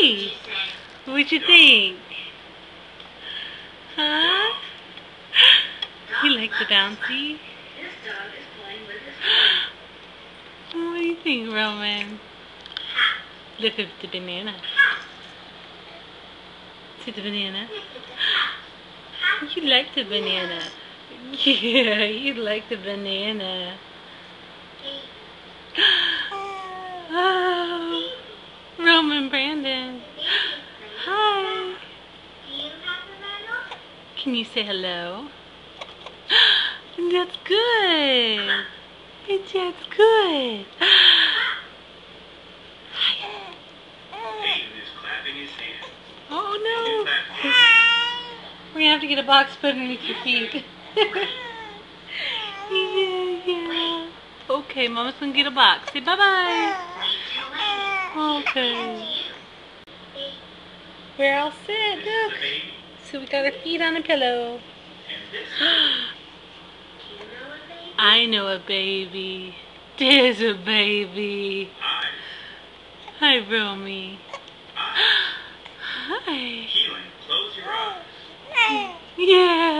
Hey, what you think? Huh? You like the bouncy? What do you think, Roman? Look at the banana. See the banana? You like the banana. Yeah, you like the banana. Oh, Roman Brandon. Hi. Can you say hello? That's good. That's good. Oh no. We're gonna have to get a box put underneath your feet. Yeah. Okay, Mama's gonna get a box. Say bye-bye. Okay. We're all set, look. So we got our feet on a pillow. I know a baby. There's a baby. Hi, Romy. Hi. Close your eyes. Yeah.